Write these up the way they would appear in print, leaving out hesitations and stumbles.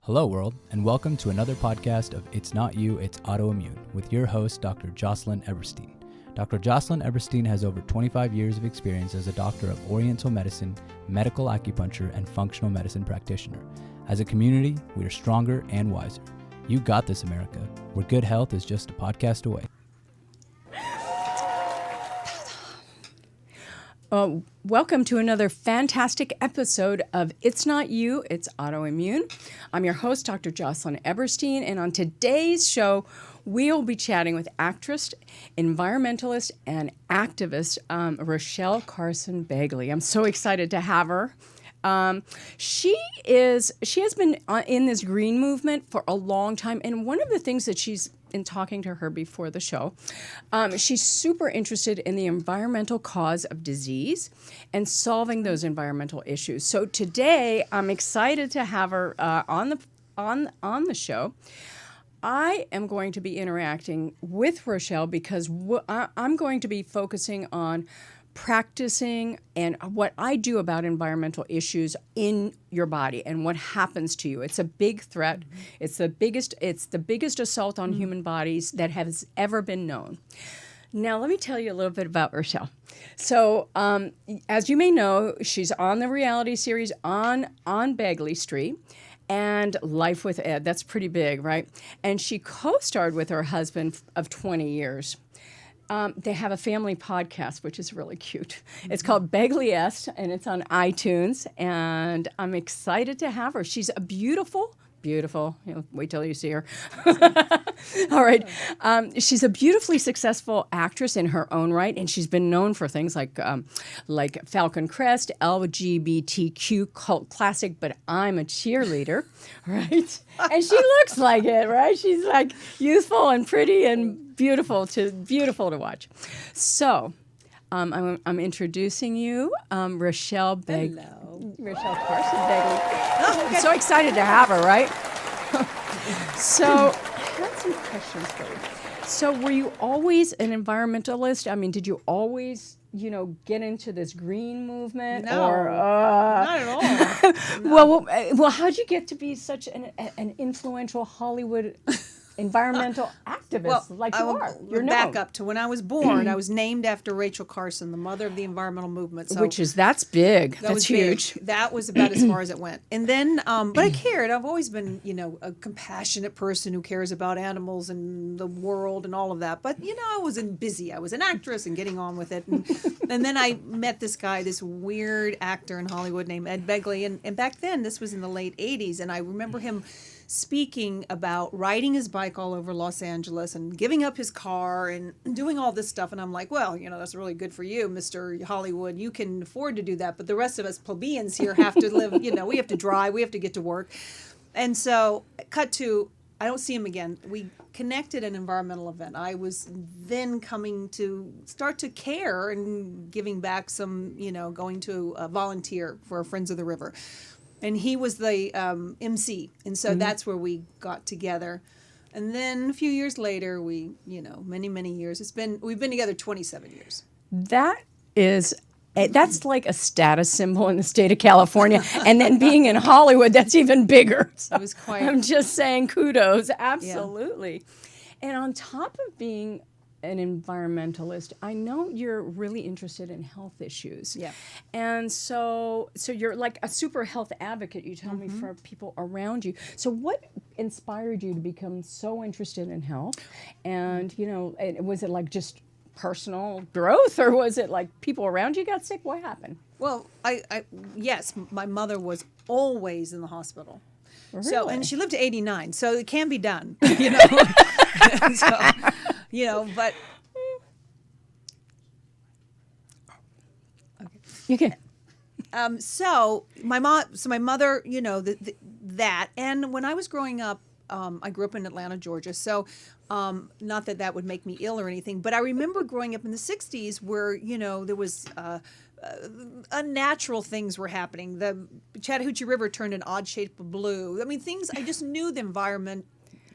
Hello, world, and welcome to another podcast of It's Not You, It's Autoimmune with your host, Dr. Jocelyn Eberstein. Dr. Jocelyn Eberstein has over 25 years of experience as a doctor of Oriental medicine, medical acupuncture, and functional medicine practitioner. As a community, we are stronger and wiser. You got this, America, where good health is just a podcast away. Welcome to another fantastic episode of It's Not You, It's Autoimmune. I'm your host, Dr. Jocelyn Eberstein, and on today's show, we'll be chatting with actress, environmentalist, and activist Rachelle CarsonBegley. I'm so excited to have her. She has been in this green movement for a long time, and one of the things that she's in talking to her before the show, she's super interested in the environmental cause of disease and solving those environmental issues. So today, I'm excited to have her on the show. I am going to be interacting with Rachelle because I'm going to be focusing on practicing and what I do about environmental issues in your body and what happens to you. It's a big threat. Mm-hmm. It's the biggest assault on human bodies that has ever been known. Now, let me tell you a little bit about Rachelle. So, as you may know, she's on the reality series on Begley Street and Life with Ed. That's pretty big, right? And she co-starred with her husband of 20 years. They have a family podcast, which is really cute. Mm-hmm. It's called Begley-est, and it's on iTunes, and I'm excited to have her. She's a beautiful, wait till you see her. All right. She's a beautifully successful actress in her own right, and she's been known for things like Falcon Crest, LGBTQ cult classic, but I'm a cheerleader, right? And she looks like it, right? She's like youthful and pretty and beautiful to watch. So I'm introducing you, Rachelle Begley. Hello. Rachelle CarsonBegley. I'm so excited to have her, right? So, I had some questions for you. So, were you always an environmentalist? I mean, did you always, get into this green movement? No, or, not at all. No. Well, how'd you get to be such an influential Hollywood environmental activist like you are? You're back known. up to when I was born. I was named after Rachelle Carson, the mother of the environmental movement. So That's big. That's huge. Big. That was about as far as it went. And then, but I cared. I've always been, a compassionate person who cares about animals and the world and all of that. But, I wasn't busy. I was an actress and getting on with it. And then I met this guy, this weird actor in Hollywood named Ed Begley. And back then, this was in the late 80s. And I remember him speaking about riding his bike all over Los Angeles and giving up his car and doing all this stuff. And I'm like, well, that's really good for you, Mr. Hollywood. You can afford to do that. But the rest of us plebeians here have to live, we have to drive. We have to get to work. And so cut to, I don't see him again. We connected at an environmental event. I was then coming to start to care and giving back some, going to volunteer for Friends of the River. And he was the MC. And so that's where we got together. And then a few years later, we, many, many years. We've been together 27 years. That's like a status symbol in the state of California. And then being in Hollywood, that's even bigger. So it was quite. I'm just saying kudos. Absolutely. Yeah. And on top of being an environmentalist, I know you're really interested in health issues. Yeah. And so you're like a super health advocate, you tell me, for people around you. So what inspired you to become so interested in health? And, was it like just personal growth, or was it like people around you got sick? What happened? Well, yes, my mother was always in the hospital. Really? So, and she lived to 89, so it can be done, So, but okay. You can. So my mother, that, and when I was growing up, I grew up in Atlanta, Georgia. So, not that would make me ill or anything, but I remember growing up in the 60s where, there was unnatural things were happening. The Chattahoochee River turned an odd shape of blue. I mean, things, I just knew the environment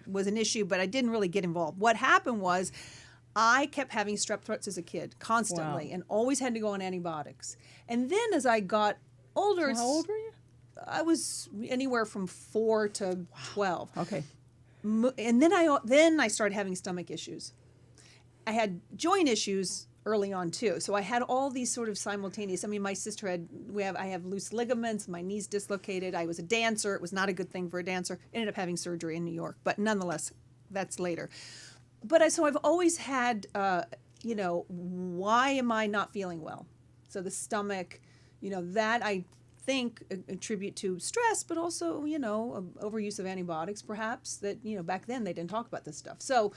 was an issue, but I didn't really get involved. What happened was I kept having strep throats as a kid constantly and always had to go on antibiotics. And then as I got older... So how old were you? anywhere from 4 to 12. Okay. And then I started having stomach issues. I had joint issues early on too. So I had all these sort of simultaneous. I mean, my sister I have loose ligaments, my knees dislocated. I was a dancer. It was not a good thing for a dancer. Ended up having surgery in New York, but nonetheless, that's later. But so I've always had, why am I not feeling well? So the stomach, that I think attribute to stress, but also, overuse of antibiotics perhaps that, back then they didn't talk about this stuff. So,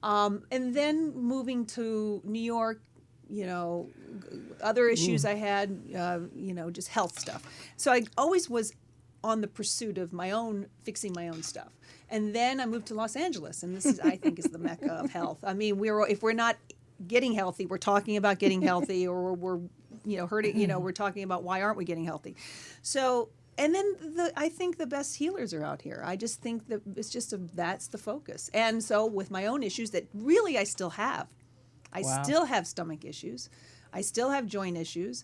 and then moving to New York, other issues I had, just health stuff. So I always was on the pursuit of fixing my own stuff. And then I moved to Los Angeles, and this is, I think, is the mecca of health. I mean, if we're not getting healthy, we're talking about getting healthy, or we're, hurting, we're talking about why aren't we getting healthy. So, and then I think the best healers are out here. I just think that that's the focus. And so with my own issues that really I still have. I still have stomach issues. I still have joint issues.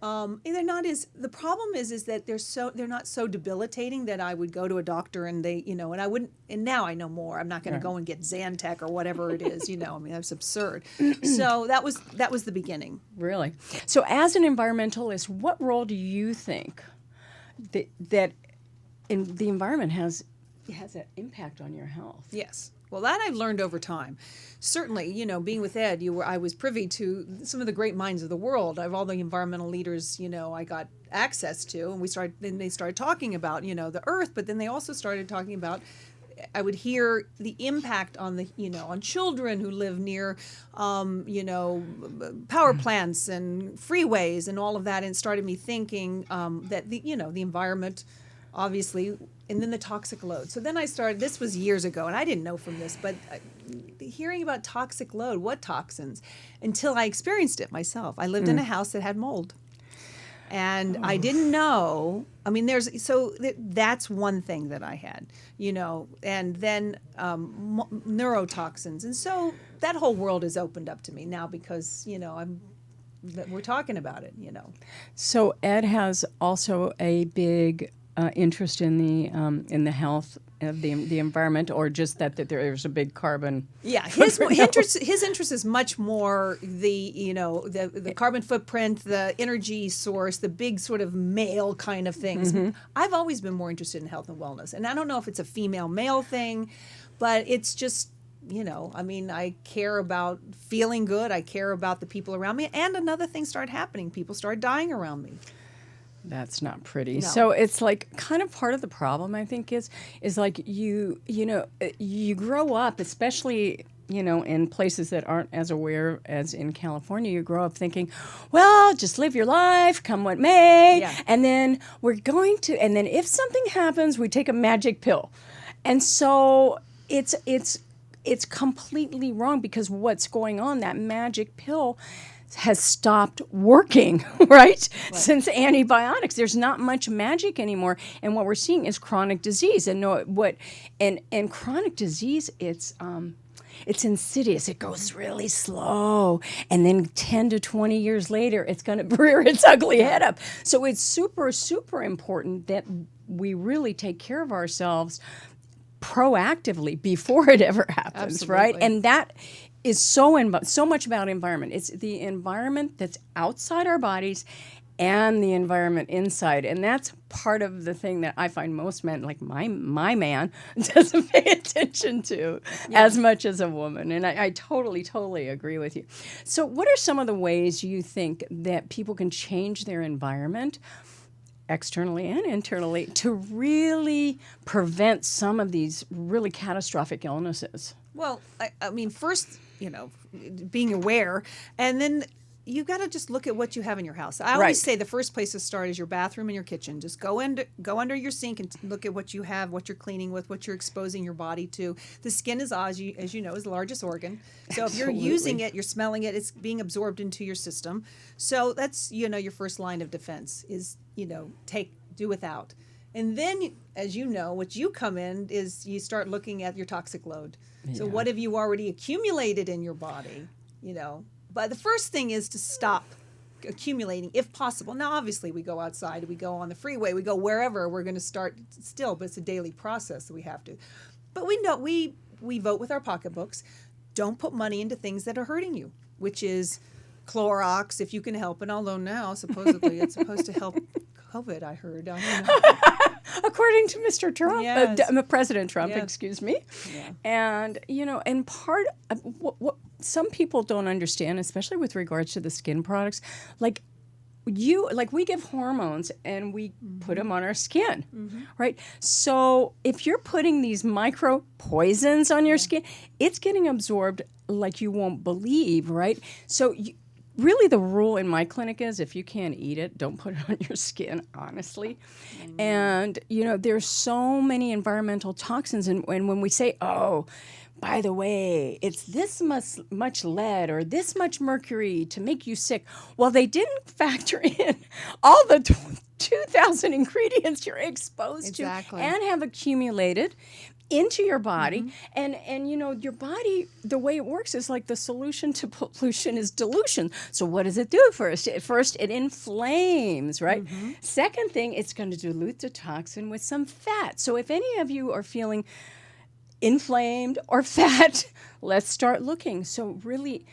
The problem is that they're not so debilitating that I would go to a doctor and they, and I wouldn't, and now I know more. I'm not going to go and get Zantac or whatever it is, I mean, that's absurd. So that was the beginning. Really? So as an environmentalist, what role do you think that in the environment has an impact on your health? Yes. Well, that I've learned over time. Certainly, being with Ed, I was privy to some of the great minds of the world. Of all the environmental leaders, I got access to, and they started talking about, the earth, but then they also started talking about, I would hear the impact on on children who live near, power plants and freeways and all of that, and started me thinking that the environment, obviously, and then the toxic load. So then I started, this was years ago, and I didn't know from this, but hearing about toxic load, what toxins, until I experienced it myself. I lived in a house that had mold. And I didn't know, I mean, that's one thing that I had, and then neurotoxins. And so that whole world is opened up to me now because, we're talking about it, So Ed has also a big interest in the health of the environment, or just that there's a big carbon. Yeah, his interest is much more the carbon footprint, the energy source, the big sort of male kind of things. Mm-hmm. I've always been more interested in health and wellness, and I don't know if it's a female-male thing, but it's just. I mean, I care about feeling good. I care about the people around me. And another thing started happening. People started dying around me. That's not pretty. No. So it's like kind of part of the problem, I think, is like you grow up, especially, in places that aren't as aware as in California, you grow up thinking, well, just live your life, come what may. Yeah. And then and then if something happens, we take a magic pill. And so it's completely wrong, because what's going on, that magic pill has stopped working, right? Since antibiotics. There's not much magic anymore. And what we're seeing is chronic disease. And chronic disease, it's insidious. It goes really slow. And then 10 to 20 years later, it's going to rear its ugly head up. So it's super, super important that we really take care of ourselves proactively before it ever happens. Absolutely. Right? And that is so much about environment. It's the environment that's outside our bodies and the environment inside. And that's part of the thing that I find most men, like my man, doesn't pay attention to as much as a woman. And I totally, totally agree with you. So what are some of the ways you think that people can change their environment, externally and internally, to really prevent some of these really catastrophic illnesses? Well, I mean, first, being aware, and then you got to just look at what you have in your house. I always say the first place to start is your bathroom and your kitchen. Just go under your sink and look at what you have, what you're cleaning with, what you're exposing your body to. The skin is, as you know, is the largest organ. So if you're using it, you're smelling it, it's being absorbed into your system. So that's, your first line of defense is, do without. And then, as you know, what you come in is you start looking at your toxic load. So what have you already accumulated in your body, But the first thing is to stop. accumulating if possible. Now, obviously, we go outside, we go on the freeway, we go wherever, we're going to start still, but it's a daily process that we have to. But we know we vote with our pocketbooks. Don't put money into things that are hurting you, which is Clorox, if you can help it. Although now, supposedly, it's supposed to help COVID, I heard. I don't know. According to Mr. Trump, Yes. President Trump, Yes. excuse me. Yeah. And, and part of what some people don't understand, especially with regards to the skin products, like we give hormones and we put them on our skin, right? So if you're putting these micro poisons on your skin, it's getting absorbed like you won't believe, right? So really the rule in my clinic is if you can't eat it, don't put it on your skin, honestly. And, there's so many environmental toxins. And when we say, oh, by the way, it's this much lead or this much mercury to make you sick. Well, they didn't factor in all the 2,000 ingredients you're exposed to and have accumulated into your body. And your body, the way it works is like the solution to pollution is dilution. So what does it do first? First, it inflames, right? Second thing, it's going to dilute the toxin with some fat. So if any of you are feeling inflamed or fat, let's start looking. So really,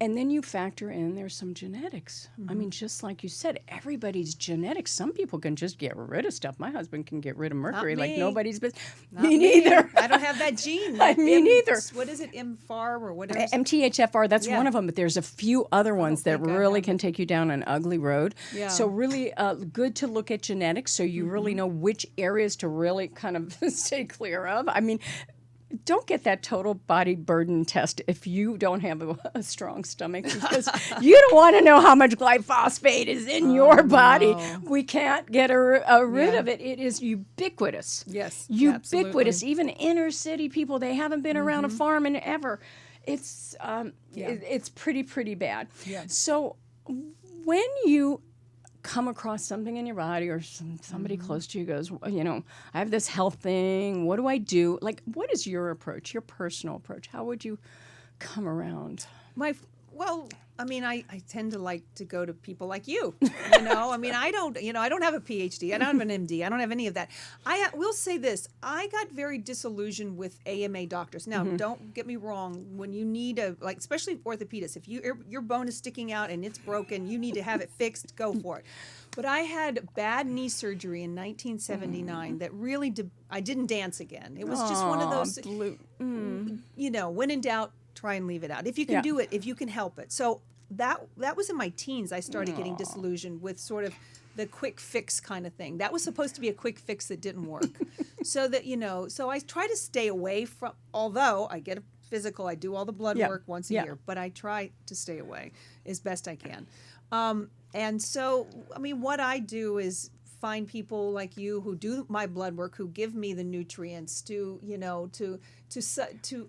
and then you factor in there's some genetics. I mean, just like you said, everybody's genetics. Some people can just get rid of stuff. My husband can get rid of mercury like nobody's business. Me neither. I don't have that gene. Me neither. What is it, MFAR or whatever? MTHFR, that's one of them, but there's a few other ones that really can take you down an ugly road. Yeah. So really good to look at genetics so you really know which areas to really kind of stay clear of. I mean, don't get that total body burden test if you don't have a strong stomach, because you don't want to know how much glyphosate is in your body. No. We can't get rid of it. It is ubiquitous. Yes, ubiquitous. Absolutely. Even inner city people, they haven't been around a farm in ever. It's it's pretty bad. Yeah. So when you come across something in your body or somebody close to you goes, I have this health thing, what do I do? Like, what is your approach, your personal approach? How would you come around? I tend to like to go to people like you, I don't have a PhD. I don't have an MD. I don't have any of that. I will say this. I got very disillusioned with AMA doctors. Now, don't get me wrong. When you need especially orthopedists, if your bone is sticking out and it's broken, you need to have it fixed, go for it. But I had bad knee surgery in 1979 that really I didn't dance again. It was just one of those, when in doubt, try and leave it out. If you can do it, if you can help it. So that was in my teens. I started getting disillusioned with sort of the quick fix kind of thing. That was supposed to be a quick fix that didn't work. So I try to stay away from, although I get a physical, I do all the blood work once a year, but I try to stay away as best I can. And so, what I do is find people like you who do my blood work, who give me the nutrients to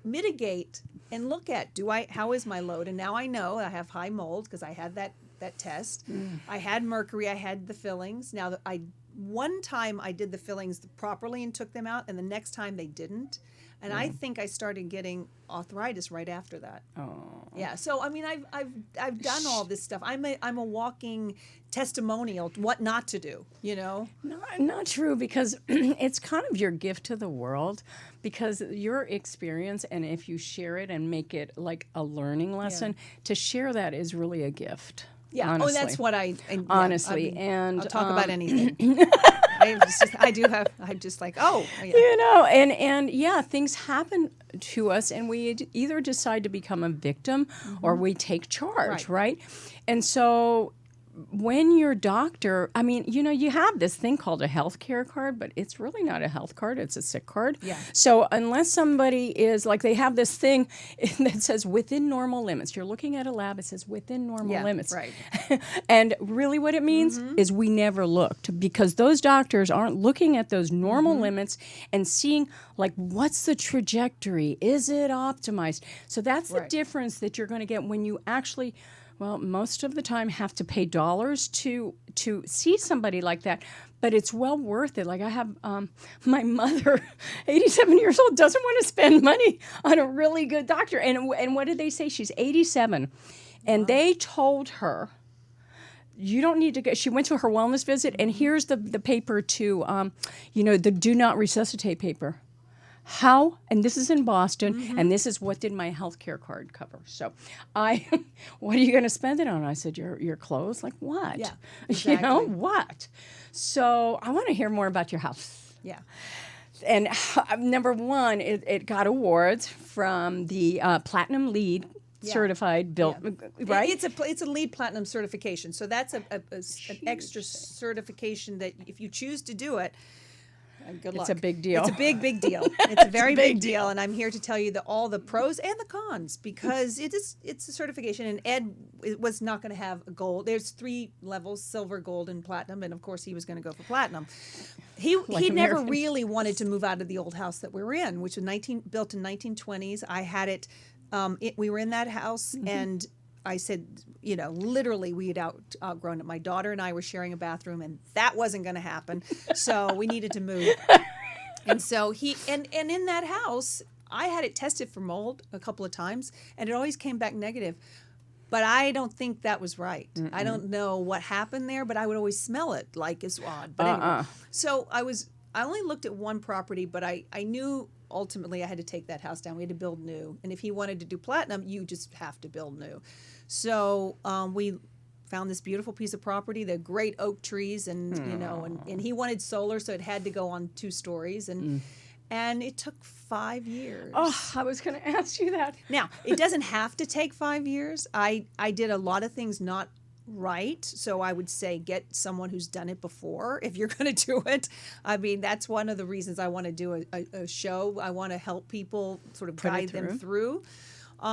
mitigate and look at, how is my load? And now I know I have high mold because I had that test. I had mercury, I had the fillings. Now one time I did the fillings properly and took them out, and the next time they didn't. And I think I started getting arthritis right after that. Oh. Yeah. So I've done all this stuff. I'm a walking testimonial what not to do. Not true, because it's kind of your gift to the world, because your experience, and if you share it and make it like a learning lesson, to share that is really a gift. Yeah. Honestly. That's what honestly. And I'll talk about anything. I'm just like, oh. Yeah. Things happen to us, and we either decide to become a victim or we take charge, right? And so when your doctor, you have this thing called a health care card, but it's really not a health card, it's a sick card. Yeah. So unless somebody is like, they have this thing that says within normal limits. You're looking at a lab, it says within normal limits. Right. And really what it means is we never looked, because those doctors aren't looking at those normal limits and seeing like, what's the trajectory? Is it optimized? So that's the difference that you're going to get when you actually, most of the time have to pay dollars to see somebody like that, but it's well worth it. Like I have my mother, 87 years old, doesn't want to spend money on a really good doctor. And what did they say? She's 87. And they told her, you don't need to go. She went to her wellness visit, and here's the paper to, the do not resuscitate paper. How, and this is in Boston, and this is what did my health care card cover. So what are you going to spend it on? I said, your clothes? Like what? Yeah, exactly. What? So I want to hear more about your house. Yeah. And number one, it got awards from the Platinum LEED certified built, right? It's a LEED Platinum certification. So that's an extra certification that if you choose to do it, good luck. It's a big deal. It's a big deal. It's a very big deal. And I'm here to tell you all the pros and the cons because it's a certification. And Ed was not going to have a gold. There's 3 levels: silver, gold, and platinum. And of course, he was going to go for platinum. He never really wanted to move out of the old house that we were in, which was built in 1920s. I had it. We were in that house, and I said, literally we had outgrown it. My daughter and I were sharing a bathroom, and that wasn't going to happen. So we needed to move. And so and in that house, I had it tested for mold a couple of times, and it always came back negative. But I don't think that was right. I don't know what happened there, but I would always smell it like it's odd. But anyway, so I only looked at one property, but I knew ultimately I had to take that house down. We had to build new. And if he wanted to do platinum, you just have to build new. So we found this beautiful piece of property, the great oak trees, and and he wanted solar, so it had to go on 2 stories, and it took 5 years. Oh, I was going to ask you that. Now, it doesn't have to take 5 years. I did a lot of things not right, so I would say get someone who's done it before if you're going to do it. I mean, that's one of the reasons I want to do a show. I want to help people sort of guide them through.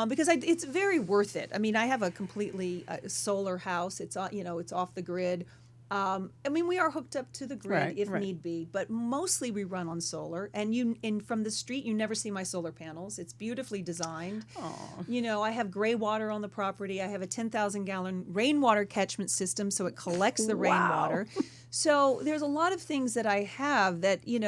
Because it's very worth it. I mean, I have a completely solar house. It's it's off the grid. I mean, we are hooked up to the grid if need be, but mostly we run on solar. And from the street, you never see my solar panels. It's beautifully designed. Aww. I have gray water on the property. I have a 10,000-gallon rainwater catchment system, so it collects the rainwater. So there's a lot of things that I have that we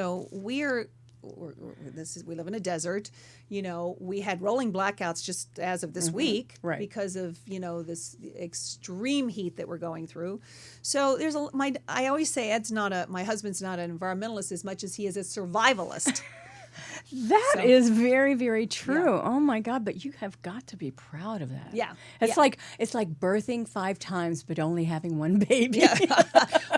live in a desert. We had rolling blackouts just as of this week because of this extreme heat that we're going through. So I always say my husband's not an environmentalist as much as he is a survivalist. That is very, very true. Yeah. Oh my God! But you have got to be proud of that. Yeah, it's like birthing 5 times but only having 1 baby. Yeah.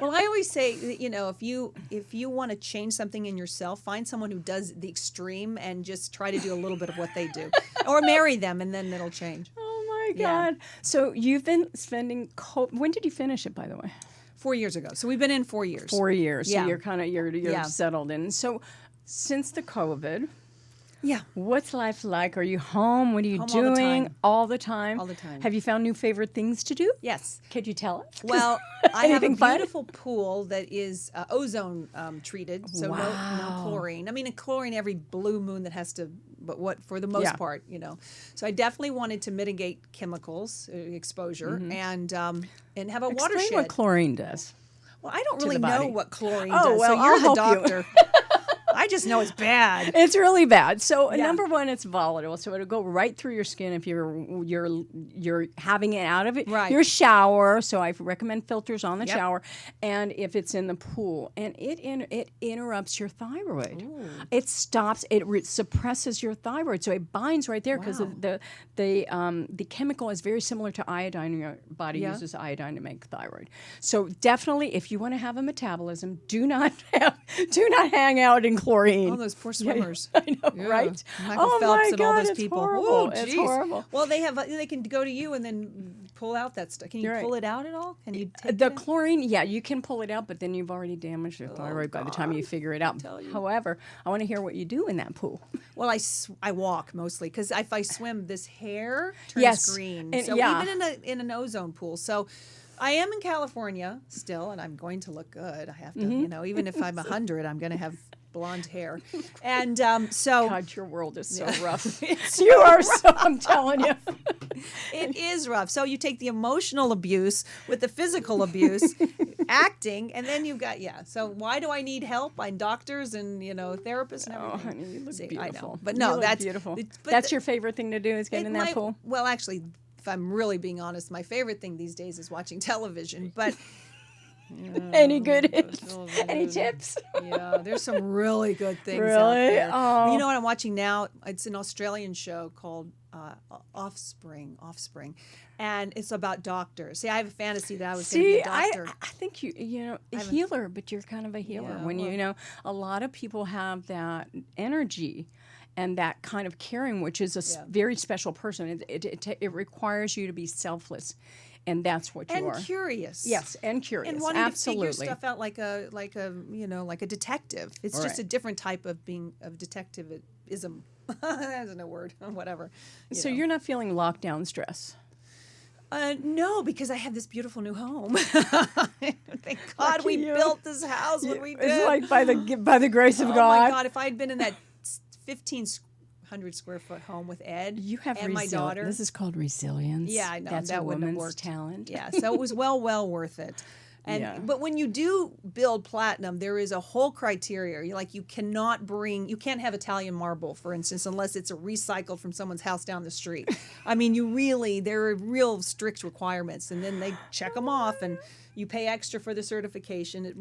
Well, I always say, if you want to change something in yourself, find someone who does the extreme and just try to do a little bit of what they do, or marry them, and then it'll change. Oh my God! Yeah. So you've been spending. When did you finish it, by the way? 4 years ago. So we've been in 4 years. 4 years. So you're settled in. So. Since the COVID, what's life like? Are you home? What are you doing? All the time. All the time. Have you found new favorite things to do? Yes. Could you tell us? Well, I have a beautiful pool that is ozone treated, so no chlorine. I mean, chlorine every blue moon that has to, but for the most part, So I definitely wanted to mitigate chemicals exposure and have a watershed. Explain what chlorine does. Well, I don't really know what chlorine does. Oh, well, so you're I'll the help doctor. I just know it's bad. It's really bad. So number one, it's volatile. So it'll go right through your skin if you're having it out of it. Right. Your shower. So I recommend filters on the shower, and if it's in the pool, and it interrupts your thyroid. Ooh. It stops. It suppresses your thyroid. So it binds right there because the chemical is very similar to iodine. Your body uses iodine to make thyroid. So definitely, if you want to have a metabolism, do not hang out in chlorine. Oh, those poor swimmers. I know, right? Michael Phelps and all those people. Horrible. Oh, it's horrible. Well, they can go to you and then pull out that stuff. Can you pull it out at all? Can you take the chlorine? Yeah, you can pull it out, but then you've already damaged your thyroid by the time you figure it out. However, I want to hear what you do in that pool. Well, I walk mostly because if I swim, this hair turns green. And, so even in an ozone pool. So I am in California still, and I'm going to look good. I have to, even if I'm 100, I'm going to have blonde hair. And so God, your world is so rough. You are so, I'm telling you. It is rough. So you take the emotional abuse with the physical abuse, acting, and then you've got so why do I need help? I'm doctors and therapists and everything. Oh, honey, you look beautiful. I know. But no, that's beautiful. That's your favorite thing to do is get in that pool? Well, actually, if I'm really being honest, my favorite thing these days is watching television. But Any good hits? Any tips? yeah, there's some really good things out Really? there. Oh. You know what I'm watching now? It's an Australian show called Offspring, and it's about doctors. See, I have a fantasy that I was going to be a doctor. I think a healer, but you're kind of a healer. Yeah, When well- a lot of people have that energy and that kind of caring, which is a very special person. It requires you to be selfless, and that's what you and are. Curious. Yes, and curious. And wanting Absolutely. to figure stuff out like a detective. It's just Right. a different type of detectivism. That's no word. Whatever. So you're not feeling lockdown stress. No, because I have this beautiful new home. Thank God Lucky we you. built this house when we did. It's like by the grace of Oh God. my God! If I had been in that 1,500 square foot home with Ed You have and my daughter, This is called resilience. yeah, I know That's that a wouldn't have woman's worked. talent. Yeah, so it was well worth it. And Yeah. but when you do build platinum, there is a whole criteria. You can't have Italian marble, for instance, unless it's recycled from someone's house down the street. I mean, there are real strict requirements, and then they check them off, and you pay extra for the certification. Do Do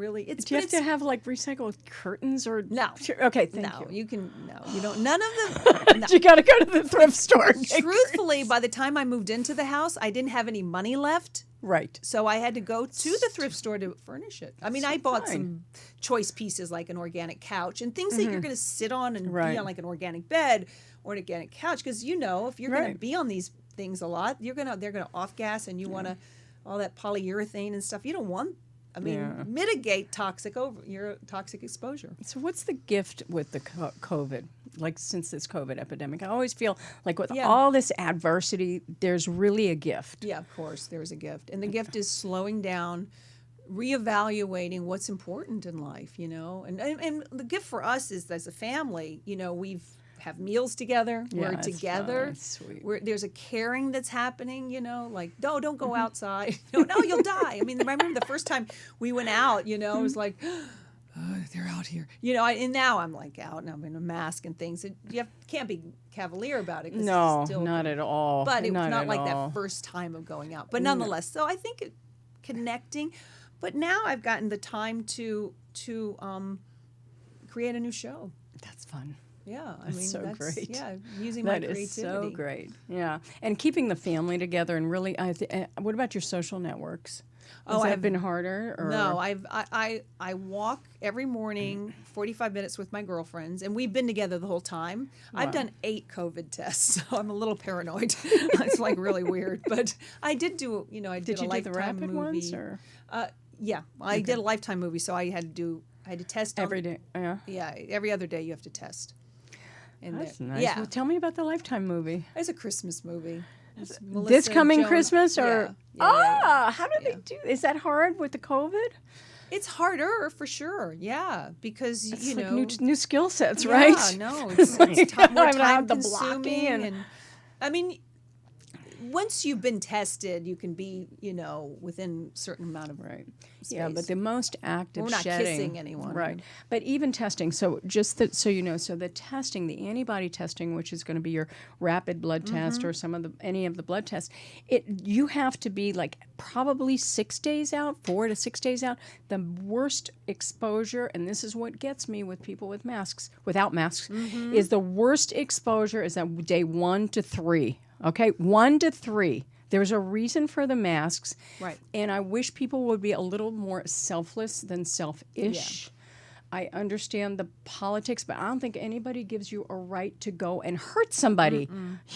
you have to have like recycled curtains or No. Okay, thank no, you. you don't. None of them. No. You got to go to the thrift store. and get Truthfully, by the time I moved into the house, I didn't have any money left. Right. So I had to go to the thrift store to furnish it. I mean, I bought fine. some choice pieces like an organic couch and things that you're going to sit on and Right. be on, like an organic bed or an organic couch. Because if you're going Right. to be on these things a lot, they're going to off gas, and you want to all that polyurethane and stuff. You don't want. I mean, Yeah. mitigate your toxic exposure. So what's the gift with the COVID? Like since this COVID epidemic, I always feel like with Yeah. all this adversity, there's really a gift. Yeah, of course, there's a gift. And the gift is slowing down, reevaluating what's important in life, And the gift for us is, as a family, we've have meals together. Yeah, We're it's together. fun. It's sweet. There's a caring that's happening, like, no, don't go outside. No, you'll die. I mean, I remember the first time we went out, it was like, they're out here. And now I'm like out and I'm in a mask and things. And can't be cavalier about it. 'Cause No, it's still, not at all. but it was not at like all. that first time of going out. But nonetheless, so I think connecting. But now I've gotten the time to create a new show. That's fun. Yeah, I That's mean, so great. Yeah, using my That creativity. is so great. Yeah, and keeping the family together and really. What about your social networks? Has that been harder? Or? No, I walk every morning 45 minutes with my girlfriends, and we've been together the whole time. I've done 8 COVID tests, so I'm a little paranoid. It's like really weird, but I did do. I did Did a you do the Lifetime rapid movie. ones or Yeah, I did a Lifetime movie, so I had to test every day? Yeah, Yeah, every other day you have to test. And that's there- nice. Yeah, Well, tell me about the Lifetime movie. it's a Christmas movie. It's This Melissa coming Joan- Christmas or Yeah. how do they do? Is that hard with the COVID? It's harder for sure. Yeah, because It's like know new skill sets, right? Yeah, no, it's more I time have the consuming, blocking and I mean, once you've been tested, you can be within a certain amount of Right. space. Yeah, but the most active We're not shedding, kissing anyone. right? But even testing. So just that, so so the testing, the antibody testing, which is going to be your rapid blood test or any of the blood tests, you have to be like probably 6 days out, 4 to 6 days out. The worst exposure, and this is what gets me with people with masks, without masks, is the worst exposure is that day 1 to 3. Okay, 1 to 3. There's a reason for the masks. Right. And I wish people would be a little more selfless than selfish. I understand the politics, but I don't think anybody gives you a right to go and hurt somebody.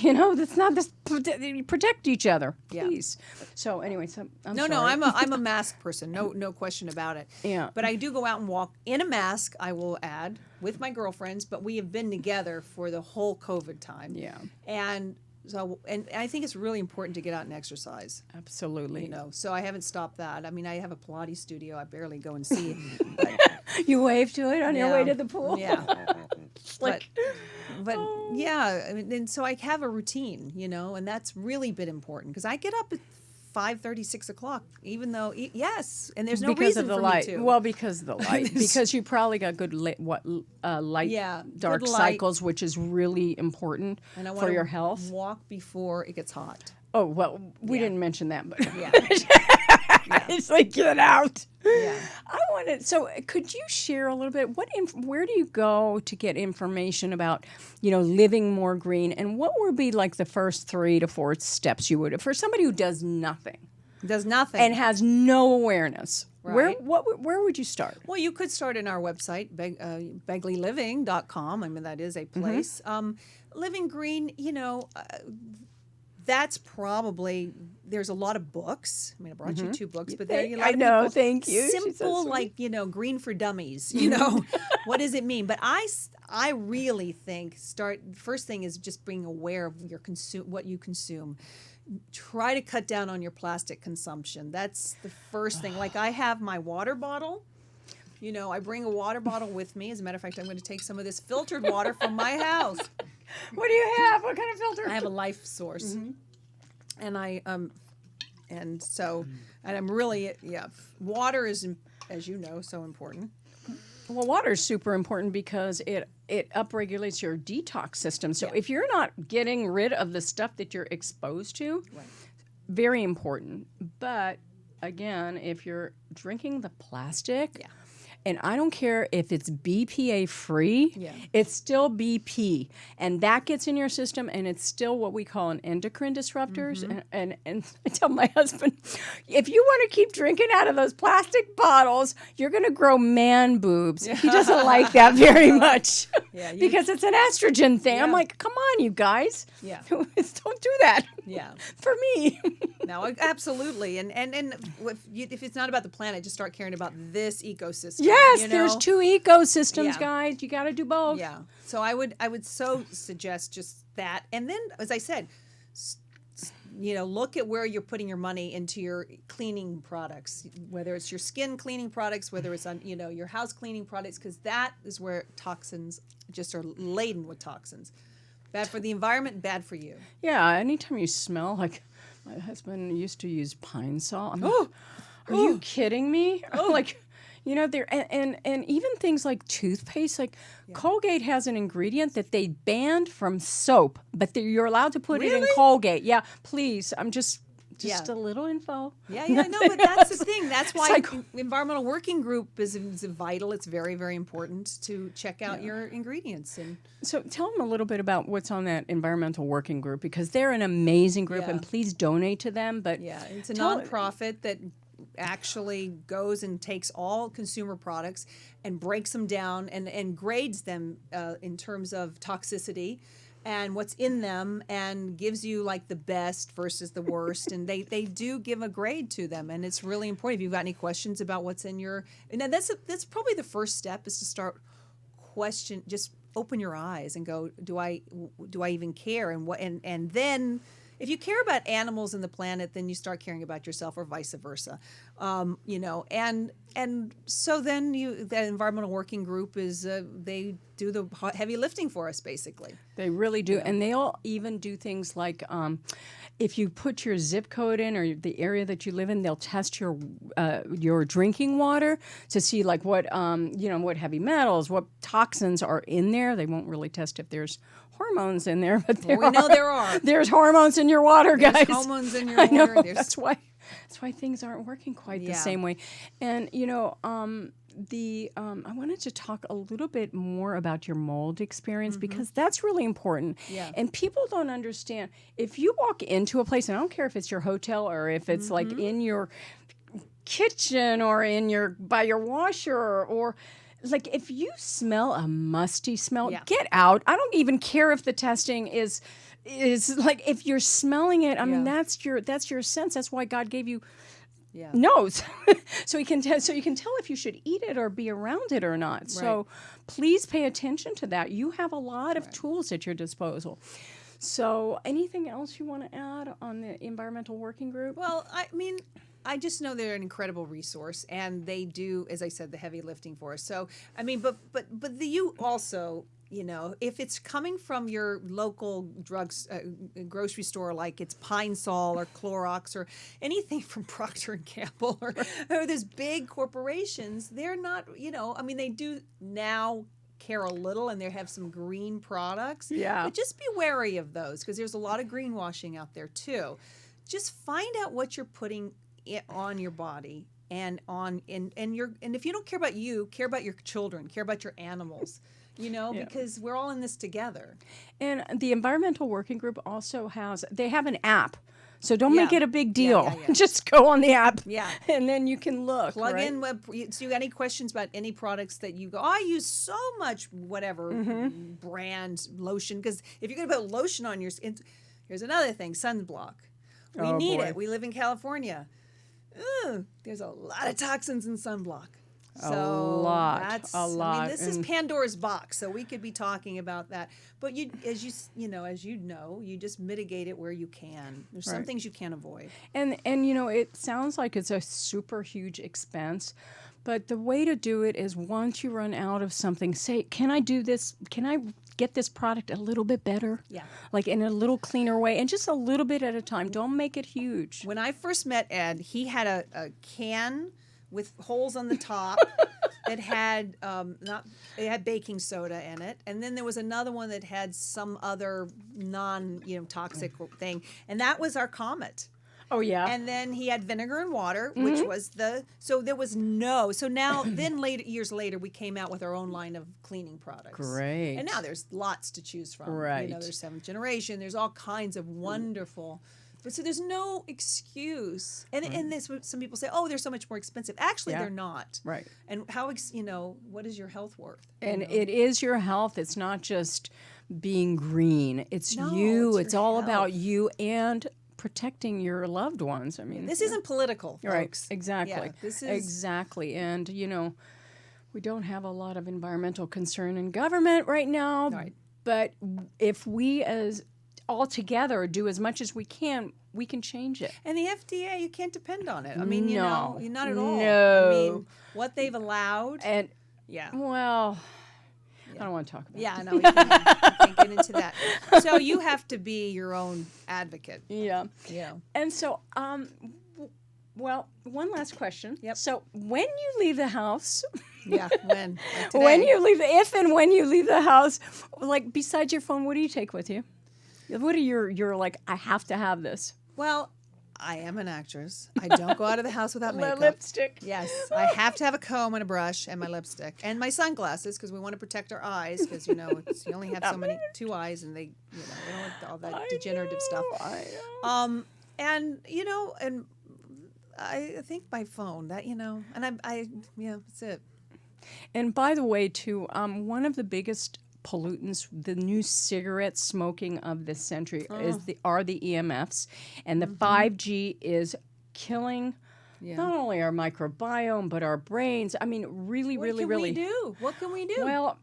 That's not this. Protect each other, Yeah. please. So anyway, I'm No, sorry. I'm a mask person. No question about it. Yeah. But I do go out and walk in a mask. I will add with my girlfriends, but we have been together for the whole COVID time. Yeah. And I think it's really important to get out and exercise. Absolutely. So I haven't stopped that. I mean, I have a Pilates studio. I barely go and see. You wave to it on your way Yeah. to the pool. Yeah. Like- but yeah, I mean, and so I have a routine, and that's really been important because I get up at 5:30, 6 o'clock, even though yes, and there's no because reason of the for light. me to. Well, because of the light. Because you probably got good light Yeah, dark good light. cycles, which is really important and I for wanna your health. walk before it gets hot. Oh, well, we didn't mention that, but Yeah. it's like, get out. Yeah. I wanted, so could you share a little bit, where do you go to get information about, living more green, and what would be like the first 3 to 4 steps you would, for somebody who does nothing Does nothing. and has no awareness? Right. Where would you start? Well, you could start in our website, begleyliving.com. I mean, that is a place. Living green, that's probably, there's a lot of books. I mean, I brought you 2 books, but there are a lot I of know, people, thank you. She's so simple, sweet. like, green for dummies, what does it mean? But I really think first thing is just being aware of what you consume. Try to cut down on your plastic consumption. That's the first thing. Like, I have my water bottle. I bring a water bottle with me. As a matter of fact, I'm going to take some of this filtered water from my house. What do you have? What kind of filter? I have a Life Source, and and I'm really, water is, as you know, so important. Well, water is super important because it upregulates your detox system. So if you're not getting rid of the stuff that you're exposed to, very important. But again, if you're drinking the plastic, and I don't care if it's BPA free, it's still BP. And that gets in your system, and it's still what we call an endocrine disruptors. And I tell my husband, if you want to keep drinking out of those plastic bottles, you're going to grow man boobs. He doesn't like that very much because it's an estrogen thing. I'm like, come on, you guys. Don't do that. For me. No, absolutely. And if it's not about the planet, just start caring about this ecosystem. Yes, there's 2 ecosystems, guys. You got to do both. Yeah. So I would so suggest just that. And then, as I said, look at where you're putting your money into your cleaning products, whether it's your skin cleaning products, whether it's on, your house cleaning products, because that is where toxins just are laden with toxins. Bad for the environment, bad for you. Yeah. Anytime you smell, like my husband used to use pine salt. I'm like, are you kidding me? Like, there and even things like toothpaste, like Colgate has an ingredient that they banned from soap, but you're allowed to put it in Colgate. Yeah, please. I'm just a little info. Yeah, I know, but that's the thing. That's why Environmental Working Group is vital. It's very, very important to check out your ingredients. And so tell them a little bit about what's on that Environmental Working Group, because they're an amazing group, and please donate to them. But it's a nonprofit that actually goes and takes all consumer products and breaks them down and grades them in terms of toxicity and what's in them, and gives you like the best versus the worst. And they do give a grade to them, and it's really important. If you've got any questions about what's in and that's probably the first step, is to start just open your eyes and go, do I even care? And then if you care about animals and the planet, then you start caring about yourself, or vice versa. And so then the Environmental Working Group is, they do the heavy lifting for us, basically. They really do. And they'll even do things like, if you put your zip code in, or the area that you live in, they'll test your drinking water to see like what heavy metals, what toxins are in there. They won't really test if there's hormones in there, but we know there are. There's hormones in your water, guys. There's hormones in your water. I know. That's why things aren't working quite the same way. And I wanted to talk a little bit more about your mold experience, because that's really important. Yeah. And people don't understand, if you walk into a place, and I don't care if it's your hotel or if it's like in your kitchen or by your washer, or like if you smell a musty smell, get out. I don't even care if the testing is like, if you're smelling it, I mean, that's your sense. That's why God gave you nose, so you can tell if you should eat it or be around it or not. Right. So please pay attention to that. You have a lot of tools at your disposal. So anything else you want to add on the Environmental Working Group? Well, I mean, I just know they're an incredible resource, and they do, as I said, the heavy lifting for us. So, I mean, but you also, if it's coming from your local grocery store, like it's Pine Sol or Clorox or anything from Procter & Gamble or those big corporations, they're not, I mean, they do now care a little, and they have some green products. Yeah. But just be wary of those, because there's a lot of greenwashing out there too. just find out what you're putting on your body and if you don't care about you, care about your children, care about your animals, because we're all in this together. And the Environmental Working Group also they have an app. So don't make it a big deal. Yeah. Just go on the app. Yeah. And then you can look. Plug in so you got any questions about any products that you go, I use so much whatever brand lotion. Because if you're going to put lotion on your skin, here's another thing, sunblock. We need it. We live in California. There's a lot of toxins in sunblock. A lot. I mean, this is Pandora's box, so we could be talking about that. But as you know, you just mitigate it where you can. There's some things you can't avoid. And it sounds like it's a super huge expense, but the way to do it is once you run out of something, say, can I do this? Can I get this product a little bit better? Yeah. Like in a little cleaner way, and just a little bit at a time. Don't make it huge. When I first met Ed, he had a can with holes on the top that had it had baking soda in it, and then there was another one that had some other toxic thing, and that was our Comet. Oh yeah. And then he had vinegar and water, which was so now years later we came out with our own line of cleaning products. Great. And now there's lots to choose from. Right. There's 7th generation. There's all kinds of wonderful. But so there's no excuse. And this, some people say, oh, they're so much more expensive. Actually, they're not. Right. And what is your health worth? And it is your health. It's not just being green. It's you. It's all about you and protecting your loved ones. I mean, this isn't political, folks. Right. Exactly. Yeah, this is exactly. And we don't have a lot of environmental concern in government right now. Right. But if we as all together do as much as we can change it. And the FDA, you can't depend on it. I mean, not at all. No. I mean, what they've allowed. And well, Yeah. I don't want to talk about Yeah, no, we can't get into that. So you have to be your own advocate. Yeah. Yeah. And so, well, one last question. Yep. So when you leave the house, Yeah, when? Like today. when you leave, if and when you leave the house, like besides your phone, what do you take with you? What are your like, I have to have this? Well, I am an actress. I don't go out of the house without makeup. Lipstick. Yes, I have to have a comb and a brush and my lipstick and my sunglasses because we want to protect our eyes because you only have two eyes and they we don't want all that degenerative stuff. I know. And I think my phone that and I that's it. And by the way, too, one of the biggest pollutants, the new cigarette smoking of this century are the EMFs, and the 5G is killing not only our microbiome but our brains. I mean, really. What can we do? Well,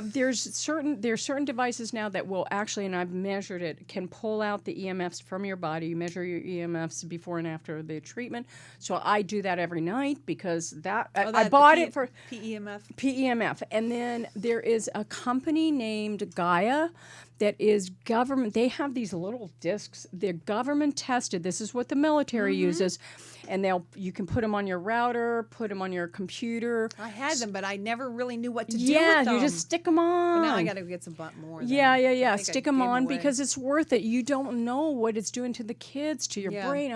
there's certain devices now that will actually, and I've measured it, can pull out the EMFs from your body. You measure your EMFs before and after the treatment. So I do that every night because I bought it for PEMF. And then there is a company named Gaia that is government. They have these little discs. They're government tested. This is what the military uses. And you can put them on your router, put them on your computer. I had them, but I never really knew what to do Yeah, with them. you just stick them on. But now I got to get some more. Yeah. Stick them on because it's worth it. You don't know what it's doing to the kids, to your brain.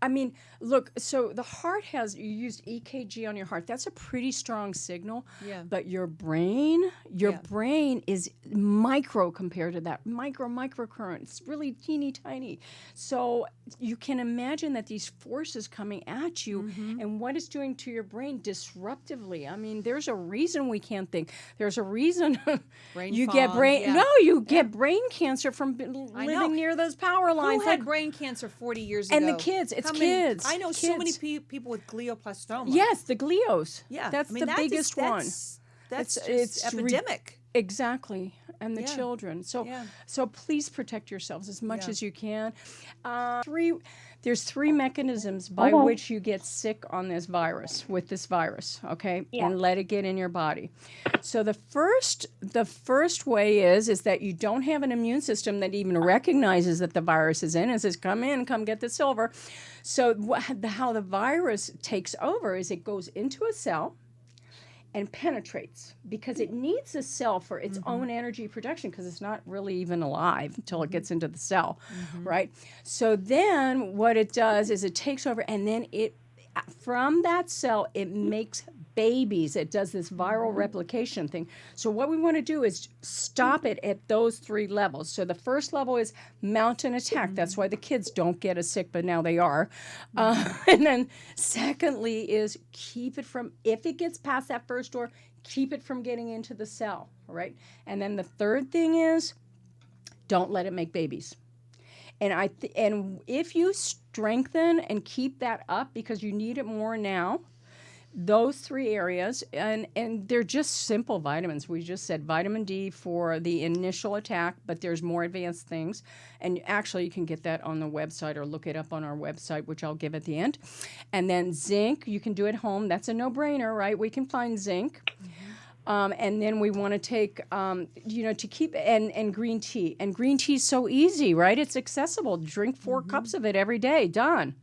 I mean, look, so the heart you used EKG on your heart. That's a pretty strong signal. Yeah. But your brain is micro compared to that. Microcurrent. It's really teeny tiny. So you can imagine that these forces coming at you and what it's doing to your brain disruptively. I mean, there's a reason we can't think. There's a reason you get brain cancer from living near those power lines. Who had brain cancer 40 years ago? And the kids. It's kids. I know so many people with glioblastoma. Yes, the glios. Yeah. That's the biggest one. It's epidemic. Exactly. And the children. So please protect yourselves as much as you can. There's 3 mechanisms by which you get sick with this virus, okay? Yeah. And let it get in your body. So the first way is that you don't have an immune system that even recognizes that the virus is in and says, come get the silver. So how the virus takes over is it goes into a cell and penetrates because it needs a cell for its own energy production because it's not really even alive until it gets into the cell, right? So then what it does is it takes over, and then it from that cell it makes babies. It does this viral replication thing. So what we want to do is stop it at those 3 levels. So the first level is mount an attack. That's why the kids don't get as sick, but now they are. And then secondly is keep it from, if it gets past that first door, keep it from getting into the cell, right? And then the third thing is don't let it make babies. And and if you strengthen and keep that up because you need it more now, those 3 areas, and they're just simple vitamins. We just said vitamin D for the initial attack, but there's more advanced things. And actually, you can get that on the website or look it up on our website, which I'll give at the end. And then zinc, you can do at home. That's a no-brainer, right? We can find zinc. And then we want to take, to keep, and green tea. And green tea is so easy, right? It's accessible. Drink 4 cups of it every day. Done,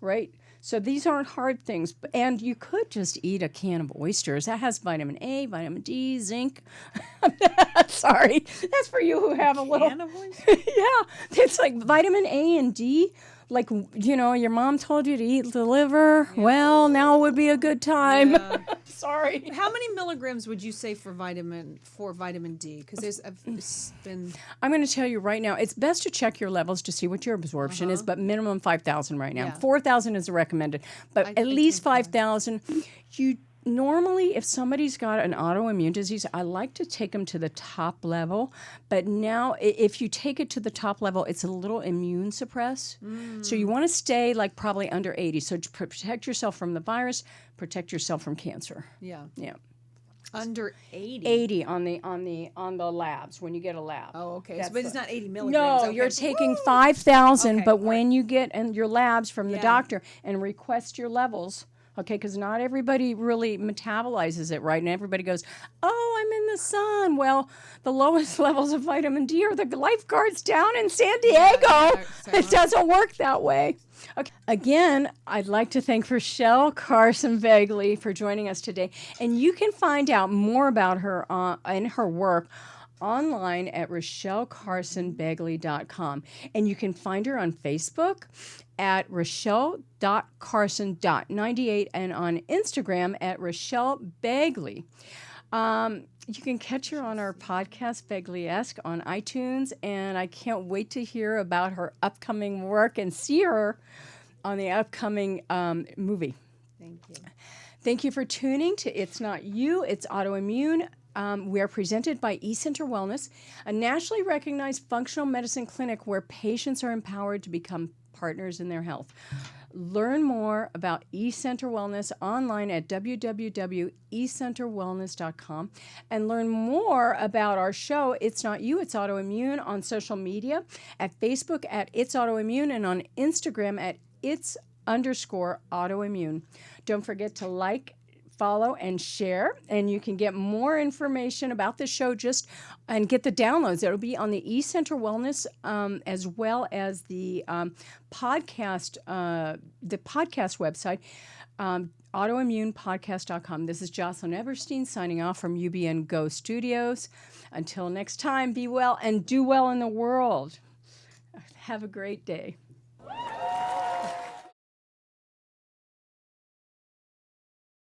right? So these aren't hard things. And you could just eat a can of oysters. That has vitamin A, vitamin D, zinc. Sorry. That's for you who have a little. Can of oysters? Yeah. It's like vitamin A and D. Like, your mom told you to eat the liver. Yeah. Well, now would be a good time. Yeah. Sorry. How many milligrams would you say for vitamin D? Because it's been. I'm going to tell you right now. It's best to check your levels to see what your absorption is, but minimum 5,000 right now. Yeah. 4,000 is recommended, but at least 5,000. You normally, if somebody's got an autoimmune disease, I like to take them to the top level. But now, if you take it to the top level, it's a little immune suppressed. So you want to stay like probably under 80. So to protect yourself from the virus, protect yourself from cancer. Yeah. Yeah. Under 80. 80 on the labs when you get a lab. Oh, okay. But it's not 80 milligrams. No, okay. you're taking 5,000, okay, but when you get your labs from the doctor and request your levels. Okay, because not everybody really metabolizes it right, and everybody goes, "Oh, I'm in the sun." Well, the lowest levels of vitamin D are the lifeguards down in San Diego. It doesn't work that way. Okay. Again, I'd like to thank Rachelle CarsonBegley for joining us today, and you can find out more about her and her work online at RachelleCarsonBegley.com. And you can find her on Facebook at Rachelle.Carson.98 and on Instagram at Rachelle Begley. You can catch her on our podcast, Begley-esque, on iTunes, and I can't wait to hear about her upcoming work and see her on the upcoming movie. Thank you. Thank you for tuning to It's Not You, It's Autoimmune. We are presented by eCenter Wellness, a nationally recognized functional medicine clinic where patients are empowered to become partners in their health. Learn more about eCenter Wellness online at www.ecenterwellness.com and learn more about our show, It's Not You, It's Autoimmune, on social media at Facebook at It's Autoimmune and on Instagram at It's_autoimmune. Don't forget to like, follow, and share, and you can get more information about the show and get the downloads. It'll be on the eCenter Wellness as well as the podcast website, autoimmunepodcast.com. This is Jocelyn Eberstein signing off from UBN Go Studios. Until next time, be well and do well in the world. Have a great day.